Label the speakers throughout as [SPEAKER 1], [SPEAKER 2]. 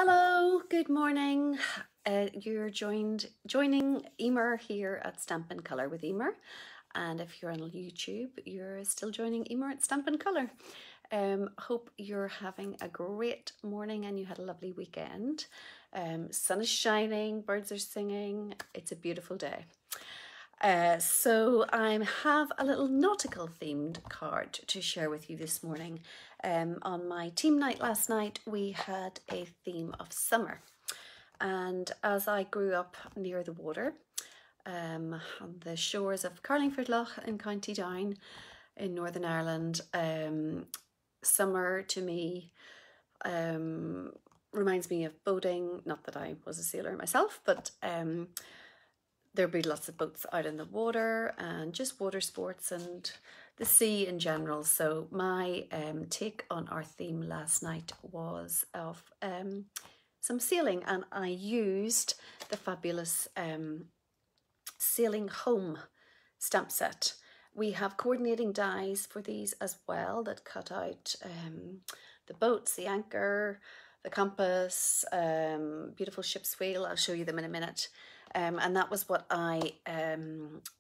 [SPEAKER 1] Hello, good morning. You're joining Emer here at Stampin Colour with Emer, and if you're on YouTube, you're still joining Emer at Stampin Colour. Hope you're having a great morning and you had a lovely weekend. Sun is shining, birds are singing. It's a beautiful day. So I have a little nautical themed card to share with you this morning. On my team night last night, we had a theme of summer. And as I grew up near the water, on the shores of Carlingford Lough in County Down in Northern Ireland, summer to me reminds me of boating. Not that I was a sailor myself, but there'd be lots of boats out in the water and just water sports and the sea in general. So my take on our theme last night was of some sailing, and I used the fabulous Sailing Home stamp set. We have coordinating dies for these as well that cut out the boats, the anchor, the compass, beautiful ship's wheel. I'll show you them in a minute. And that was what I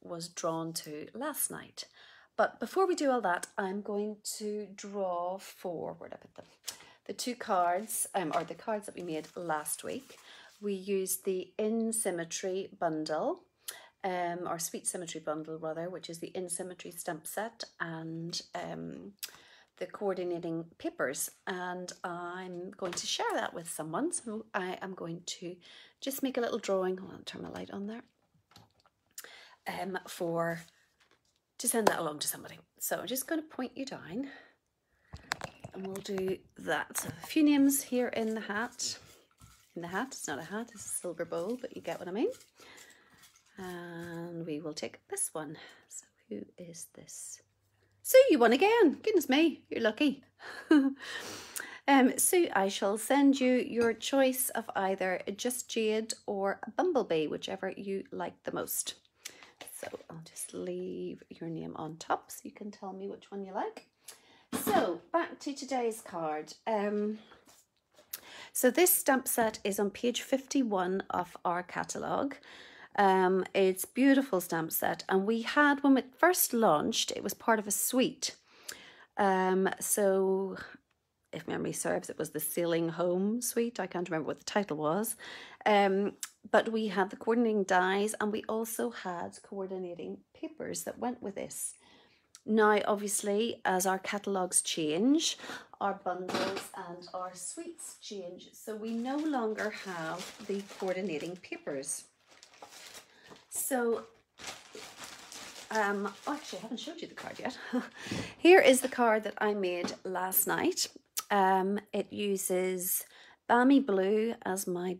[SPEAKER 1] was drawn to last night. But before we do all that, I'm going to draw for, where'd I put them? The two cards, or the cards that we made last week. We used the In Symmetry bundle, or Sweet Symmetry bundle rather, which is the In Symmetry stamp set, and the coordinating papers, and I'm going to share that with someone. So I am going to just make a little drawing. I'll turn my light on there. To send that along to somebody. So I'm just going to point you down, and we'll do that. So a few names here in the hat. In the hat, it's not a hat, it's a silver bowl, but you get what I mean. And we will take this one. So who is this? Sue, you won again. Goodness me, you're lucky. Sue, I shall send you your choice of either Just Jade or a Bumblebee, whichever you like the most. So I'll just leave your name on top so you can tell me which one you like. So back to today's card. So this stamp set is on page 51 of our catalogue. It's beautiful stamp set, and we had, when it first launched, it was part of a suite. So if memory serves, it was the Sailing Home suite. I can't remember what the title was. But we had the coordinating dies, and we also had coordinating papers that went with this. Now, obviously, as our catalogues change, our bundles and our suites change. So we no longer have the coordinating papers. So, actually I haven't showed you the card yet. Here is the card that I made last night. It uses Balmy Blue as my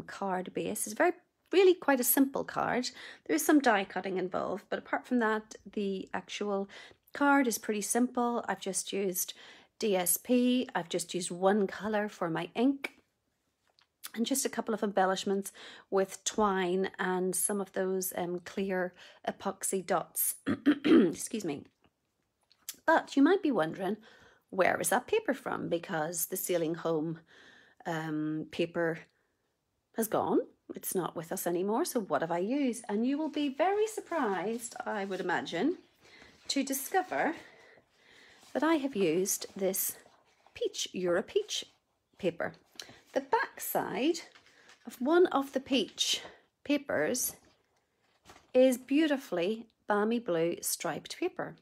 [SPEAKER 1] card base. It's really quite a simple card. There is some die cutting involved, but apart from that, the actual card is pretty simple. I've just used DSP. I've just used one colour for my ink, and just a couple of embellishments with twine and some of those clear epoxy dots. Excuse me. But you might be wondering, where is that paper from? Because the Sailing Home paper has gone. It's not with us anymore. So what have I used? And you will be very surprised, I would imagine, to discover that I have used this peach, You're a Peach paper. The back side of one of the peach papers is beautifully Balmy Blue striped paper.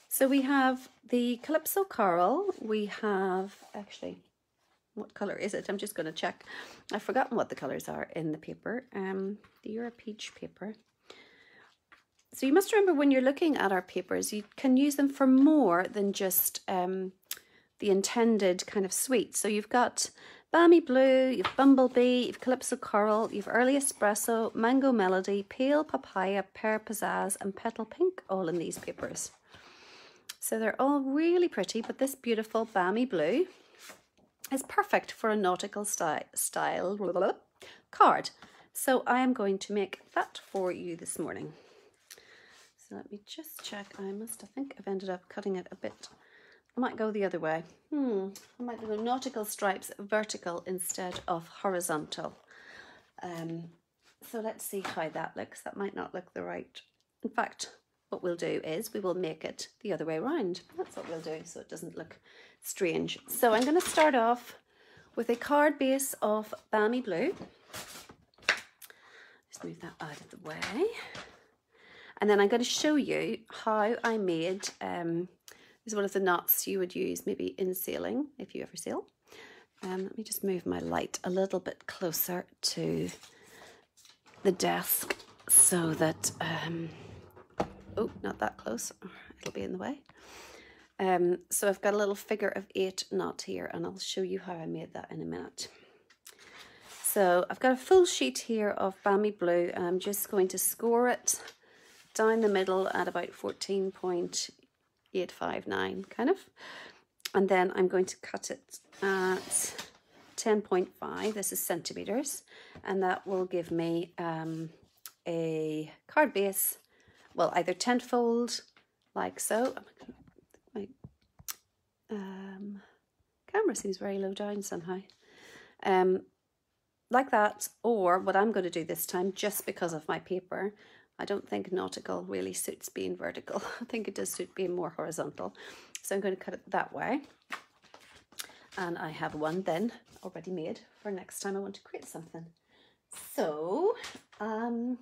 [SPEAKER 1] So we have the Calypso Coral. We have, actually, what colour is it? I'm just going to check. I've forgotten what the colours are in the paper. The You're a Peach paper. So you must remember, when you're looking at our papers, you can use them for more than just the intended kind of suite. So you've got Balmy Blue, you've Bumblebee, you've Calypso Coral, you've Early Espresso, Mango Melody, Pale Papaya, Pear Pizzazz, and Petal Pink, all in these papers. So they're all really pretty, but this beautiful Balmy Blue is perfect for a nautical style card. So I am going to make that for you this morning. So let me just check. I think I've ended up cutting it a bit I might go the other way. I might go nautical stripes vertical instead of horizontal. So let's see how that looks. That might not look the right. In fact, what we'll do is we will make it the other way around. That's what we'll do, so it doesn't look strange. So I'm going to start off with a card base of Balmy Blue. Just move that out of the way. And then I'm going to show you how I made, this is one of the knots you would use maybe in sailing, if you ever sail. Let me just move my light a little bit closer to the desk so that, oh, not that close, it'll be in the way. So I've got a little figure of 8 knot here, and I'll show you how I made that in a minute. So I've got a full sheet here of Balmy Blue, and I'm just going to score it down the middle at about 14.859 kind of. And then I'm going to cut it at 10.5, this is centimeters, and that will give me a card base, well, either tenfold, like so. My camera seems very low down somehow. Like that, or what I'm going to do this time, just because of my paper, I don't think nautical really suits being vertical. I think it does suit being more horizontal. So I'm going to cut it that way. And I have one then already made for next time I want to create something. So I'm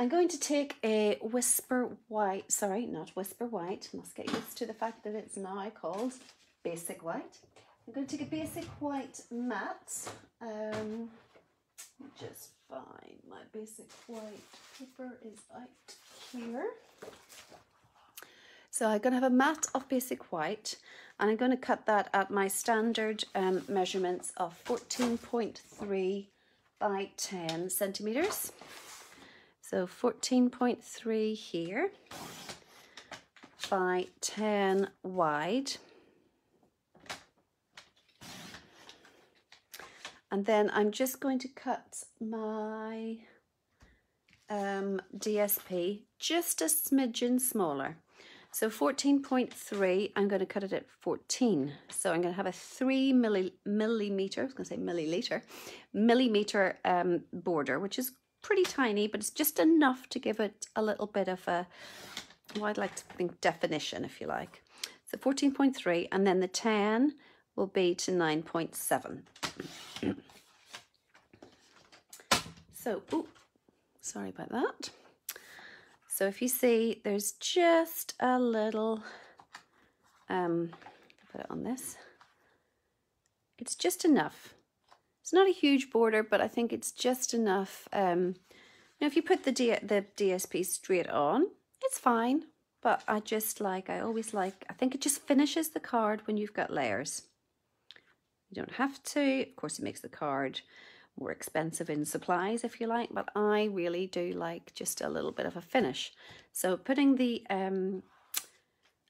[SPEAKER 1] going to take a Whisper White, sorry, not Whisper White, must get used to the fact that it's now called Basic White. I'm going to take a Basic White matte, just find my Basic White paper is out here. So I'm going to have a matte of Basic White, and I'm going to cut that at my standard measurements of 14.3 by 10 centimeters. So 14.3 here by 10 wide. And then I'm just going to cut my DSP just a smidgen smaller. So 14.3, I'm going to cut it at 14. So I'm going to have a 3 millimeter, I was going to say milliliter, millimeter border, which is pretty tiny, but it's just enough to give it a little bit of a, well, I'd like to think definition, if you like. So 14.3, and then the 10 will be to 9.7. So, ooh, sorry about that. So if you see, there's just a little, put it on this. It's just enough. It's not a huge border, but I think it's just enough. Now, if you put the DSP straight on, it's fine. But I always like, I think it just finishes the card when you've got layers. You don't have to. Of course, it makes the card more expensive in supplies, if you like, but I really do like just a little bit of a finish. So putting the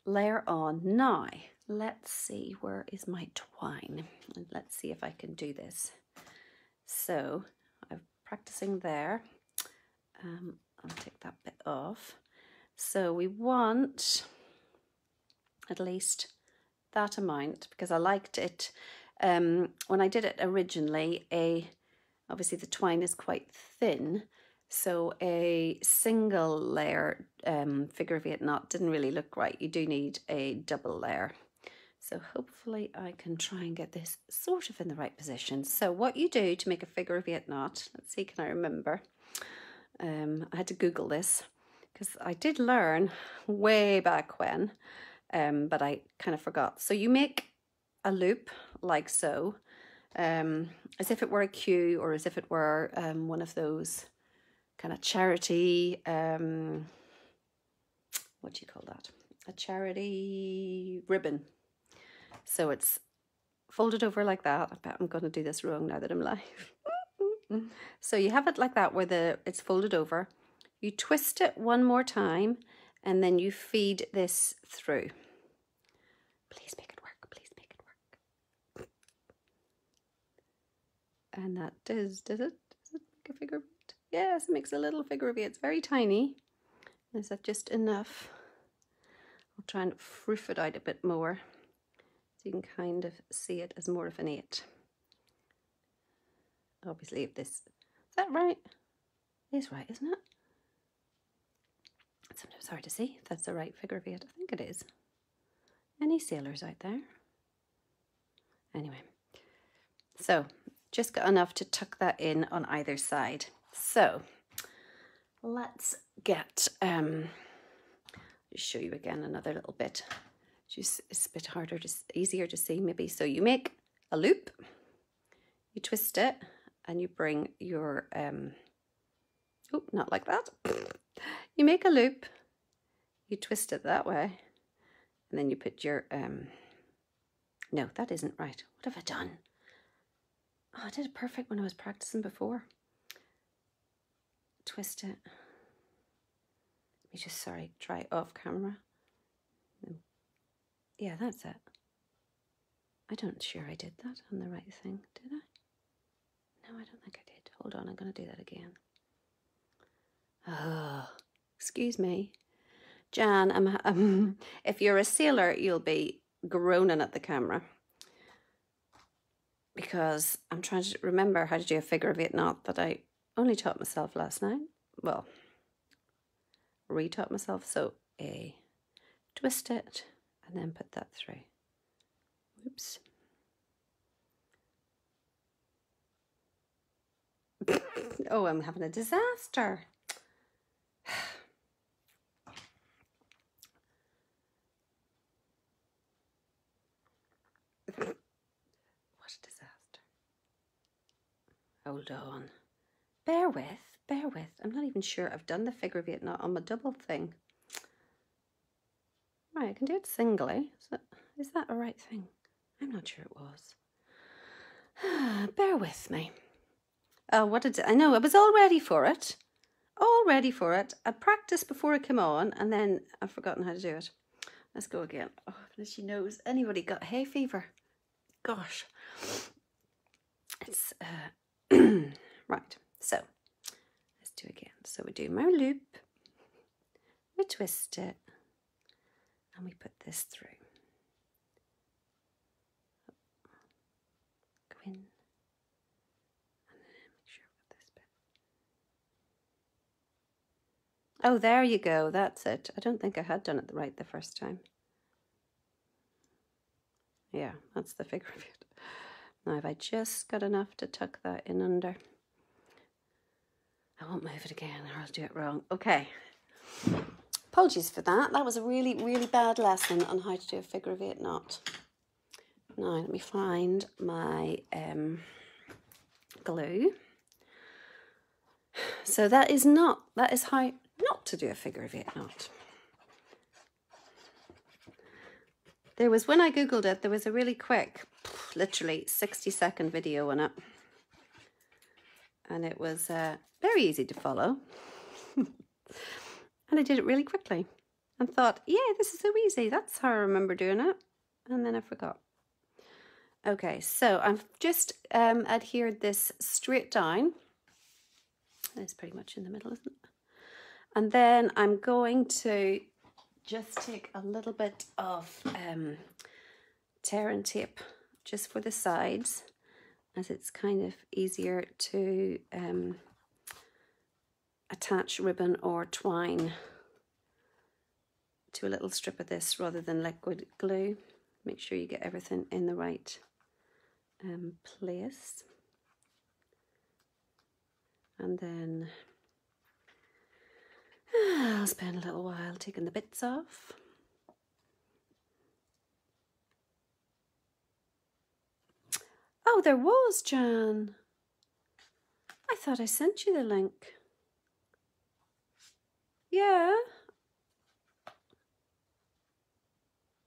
[SPEAKER 1] layer on now, let's see, where is my twine? And let's see if I can do this. So I'm practicing there. I'll take that bit off. So we want at least that amount, because I liked it when I did it originally. Obviously the twine is quite thin, so a single layer figure of 8 knot didn't really look right. You do need a double layer. So hopefully I can try and get this sort of in the right position. So what you do to make a figure of 8 knot, let's see, can I remember? I had to Google this because I did learn way back when, but I kind of forgot. So you make a loop like so, as if it were a queue, or as if it were one of those kind of charity, what do you call that? A charity ribbon. So it's folded over like that. I bet I'm going to do this wrong now that I'm live. So you have it like that, where it's folded over. You twist it one more time, and then you feed this through. Please make it work. Please make it work. And that does it? Does it make a figure of 8? Yes, it makes a little figure of 8. It's very tiny. Is that just enough? I'll try and froof it out a bit more so you can kind of see it as more of an 8. Obviously, if this, is that right? It is right, isn't it? It's sometimes hard to see if that's the right figure of 8. I think it is. Any sailors out there? Anyway, so just got enough to tuck that in on either side. So let's get, just show you again another little bit. Just it's a bit harder, just easier to see maybe. So you make a loop, you twist it, and you bring your, oh, not like that. You make a loop, you twist it that way, and then you put your, no, that isn't right. What have I done? Oh, I did it perfect when I was practicing before. Twist it. Let me just, sorry, try it off camera. Yeah, that's it. I don't sure I did that on the right thing, did I? No, I don't think I did. Hold on, I'm going to do that again. Oh, excuse me. Jan, if you're a sailor, you'll be groaning at the camera. Because I'm trying to remember how to do a figure of 8 knot that I only taught myself last night. Well, retaught myself. So a twist it and then put that through. Oops. Oh, I'm having a disaster. What a disaster. Hold on. Bear with, bear with. I'm not even sure I've done the figure of 8 knot on my double thing. Right, I can do it singly. Is that a right thing? I'm not sure it was. Bear with me. Oh, what did I know? I was all ready for it. All ready for it. I practiced before I came on, and then I've forgotten how to do it. Let's go again. Oh, she knows. Anybody got hay fever? Gosh. It's right. So let's do it again. So we do my loop, we twist it, and we put this through. Go in, and then make sure I've got this bit. Oh, there you go. That's it. I don't think I had done it right the first time. Yeah, that's the figure of 8. Now, if I just got enough to tuck that in under, I won't move it again or I'll do it wrong. Okay. Apologies for that. That was a really, really bad lesson on how to do a figure of 8 knot. Now, let me find my glue. So that is how not to do a figure of 8 knot. There was, when I Googled it, there was a really quick, literally 60-second video on it. And it was very easy to follow. And I did it really quickly. And thought, yeah, this is so easy. That's how I remember doing it. And then I forgot. Okay, so I've just adhered this straight down. It's pretty much in the middle, isn't it? And then I'm going to just take a little bit of tear and tape just for the sides, as it's kind of easier to attach ribbon or twine to a little strip of this rather than liquid glue. Make sure you get everything in the right place. And then I'll spend a little while taking the bits off. Oh, there was, Jan. I thought I sent you the link. Yeah.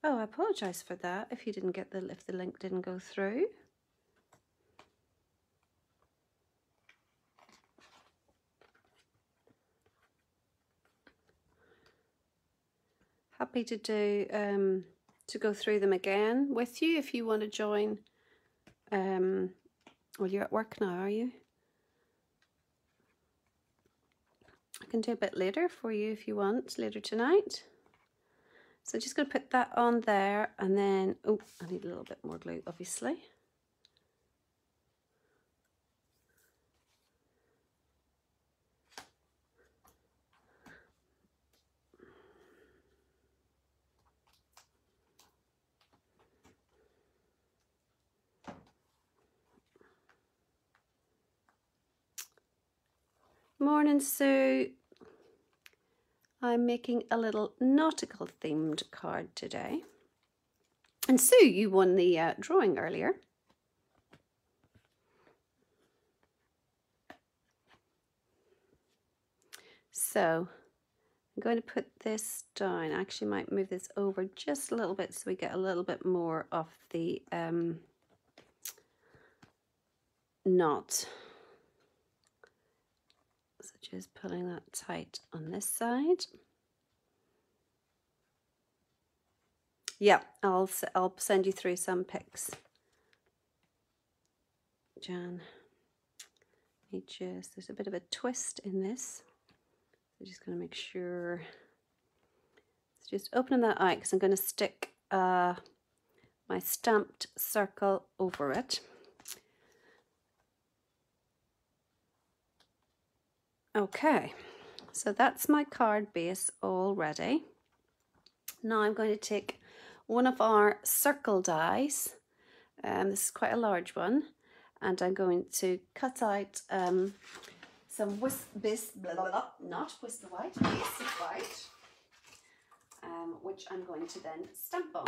[SPEAKER 1] Oh, I apologise for that if you didn't get if the link didn't go through. Happy to do to go through them again with you if you want to join. Well, you're at work now, are you? I can do a bit later for you if you want, later tonight. So just going to put that on there, and then, oh, I need a little bit more glue, obviously. Morning, Sue. I'm making a little nautical themed card today. And Sue, you won the drawing earlier. So I'm going to put this down. I actually might move this over just a little bit so we get a little bit more of the knot. So just pulling that tight on this side. Yeah, I'll send you through some pics, Jan. There's a bit of a twist in this. I'm just going to make sure. It's just opening that out because I'm going to stick my stamped circle over it. Okay, so that's my card base all ready. Now I'm going to take one of our circle dies. This is quite a large one, and I'm going to cut out some not Whisper White, basic white, which I'm going to then stamp on.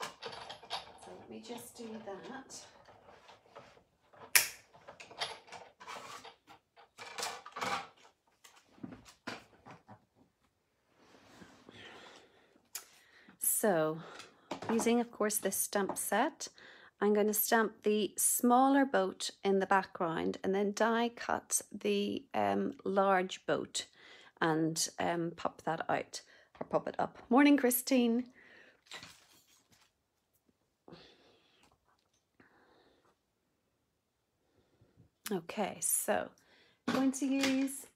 [SPEAKER 1] So let me just do that. So, using of course this stamp set, I'm going to stamp the smaller boat in the background and then die cut the large boat and pop that out, or pop it up. Morning, Christine. Okay, so I'm going to use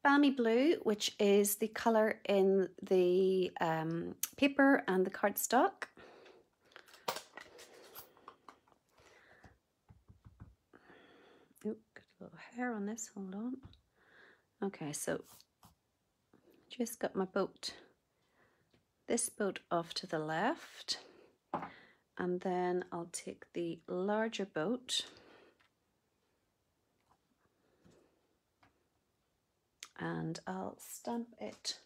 [SPEAKER 1] Balmy Blue, which is the colour in the paper and the cardstock. Oop, got a little hair on this, hold on. Okay, so just got my boat, this boat off to the left, and then I'll take the larger boat and I'll stamp it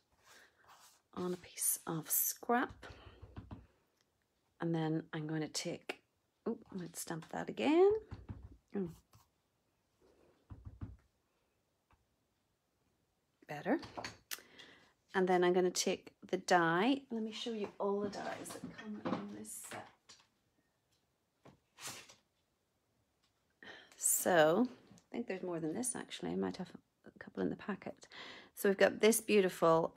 [SPEAKER 1] on a piece of scrap, and then I'm going to take, oh, let's stamp that again. Oh. Better. And then I'm going to take the die. Let me show you all the dies that come in this set. So I think there's more than this actually. I might have a couple in the packet. So we've got this beautiful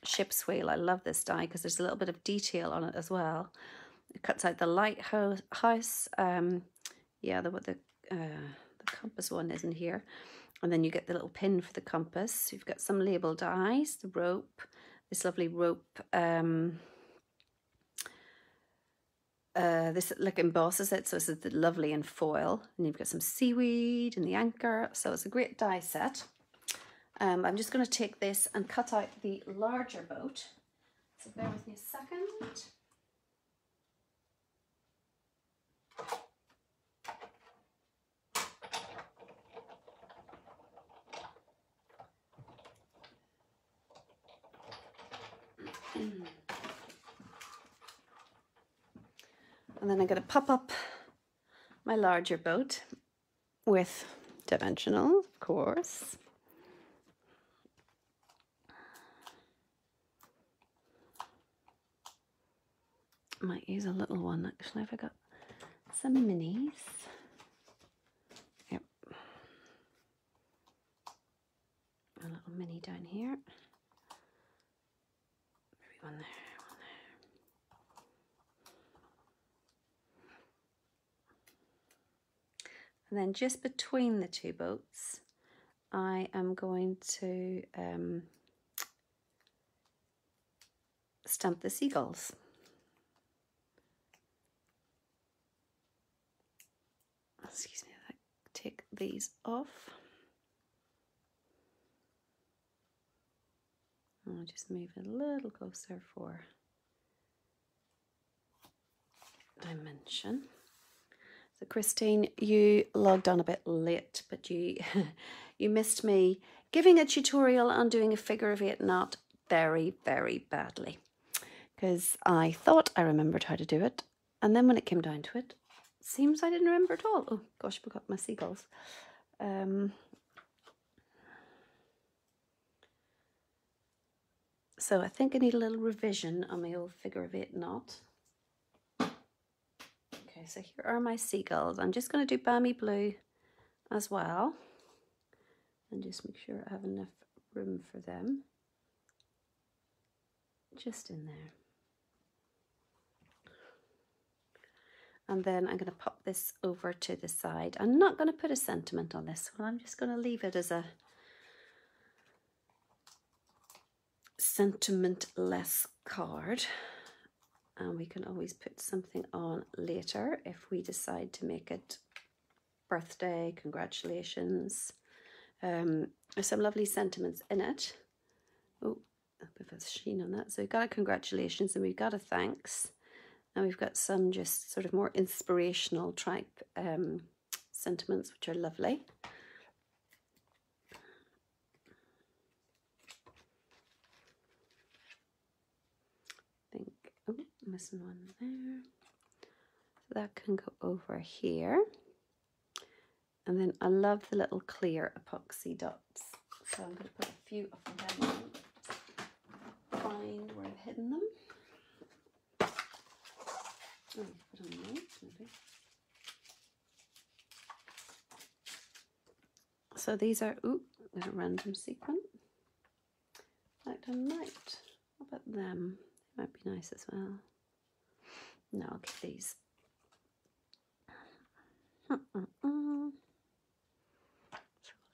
[SPEAKER 1] ship's wheel. I love this die because there's a little bit of detail on it as well. It cuts out the lighthouse. Yeah, the compass one isn't here. And then you get the little pin for the compass. You've got some label dies, the rope, this lovely rope. This like embosses it, so it's lovely in foil. And you've got some seaweed and the anchor. So it's a great die set. I'm just going to take this and cut out the larger boat. So bear with me a second. And then I'm going to pop up my larger boat with dimensional, of course. I might use a little one actually if I got some minis. Yep. A little mini down here. Maybe one there. And then just between the two boats, I am going to stamp the seagulls. Excuse me, if I take these off. I'll just move it a little closer for dimension. So Christine, you logged on a bit late, but you you missed me giving a tutorial on doing a figure of 8 knot very, very badly, because I thought I remembered how to do it, and then when it came down to it, seems I didn't remember at all. Oh gosh, I forgot my seagulls. So I think I need a little revision on my old figure of 8 knot. Okay, so here are my seagulls. I'm just going to do balmy blue as well, and just make sure I have enough room for them. Just in there. And then I'm going to pop this over to the side. I'm not going to put a sentiment on this one. I'm just going to leave it as a sentimentless card. And we can always put something on later if we decide to make it birthday, congratulations. There's some lovely sentiments in it. Oh, a bit of a sheen on that. So we've got a congratulations and we've got a thanks. And we've got some just sort of more inspirational type sentiments, which are lovely. I think, oh, missing one there. So that can go over here. And then I love the little clear epoxy dots. So I'm going to put a few of them on. Find where I've hidden them. Oh, put on those, maybe. So these are, ooh, there's a random sequin. In fact, I might, how about them? They might be nice as well. No, I'll keep these. So we'll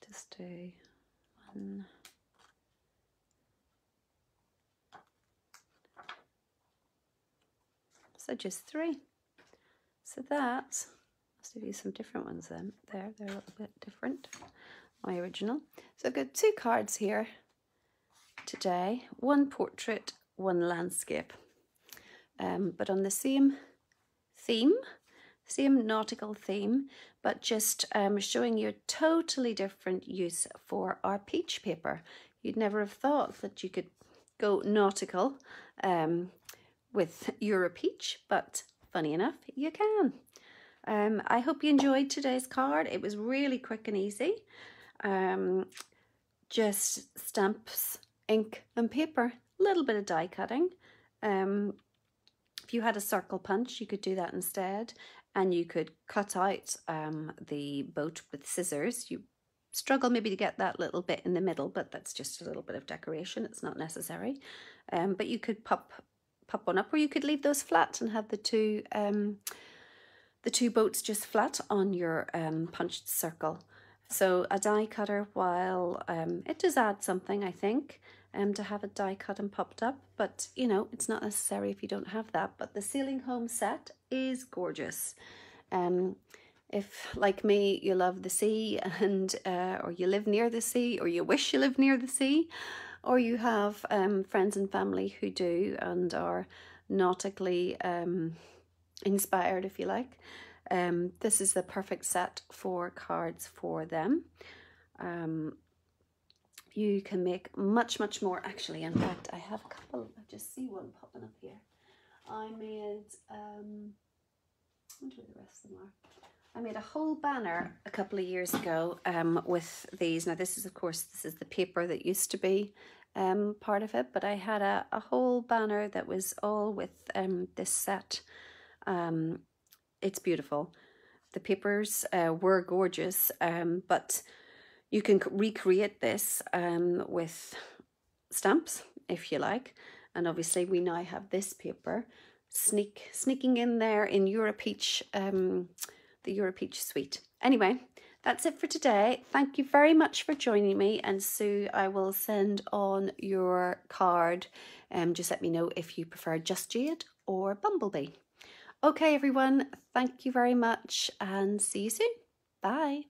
[SPEAKER 1] just do one. So just 3. So that, must have used some different ones then. They're a little bit different, my original. So I've got 2 cards here today. One portrait, one landscape. But on the same theme, same nautical theme, but just showing you a totally different use for our peach paper. You'd never have thought that you could go nautical with You're a Peach, but funny enough, you can. I hope you enjoyed today's card. It was really quick and easy. Just stamps, ink and paper, a little bit of die cutting. If you had a circle punch, you could do that instead, and you could cut out the boat with scissors. You struggle maybe to get that little bit in the middle, but that's just a little bit of decoration. It's not necessary. But you could pop one up, or you could leave those flat and have the two boats just flat on your punched circle. So a die cutter, while it does add something, I think, to have a die cut and popped up, but you know, it's not necessary if you don't have that. But the Sailing Home set is gorgeous. If, like me, you love the sea, and or you live near the sea, or you wish you lived near the sea, or you have friends and family who do and are nautically inspired, if you like, this is the perfect set for cards for them. You can make much more, actually. In fact, I have a couple. I just see one popping up here. I made, I wonder where the rest of them are. I made a whole banner a couple of years ago with these. Now this is, of course, this is the paper that used to be part of it, but I had a whole banner that was all with this set. It's beautiful. The papers were gorgeous, but you can recreate this with stamps if you like. And obviously we now have this paper sneaking in there in You're a Peach, the You're a Peach suite. Anyway, That's it for today. Thank you very much for joining me, and Sue, I will send on your card. Just let me know if you prefer Just Jade or Bumblebee. Okay, everyone, thank you very much and see you soon. Bye.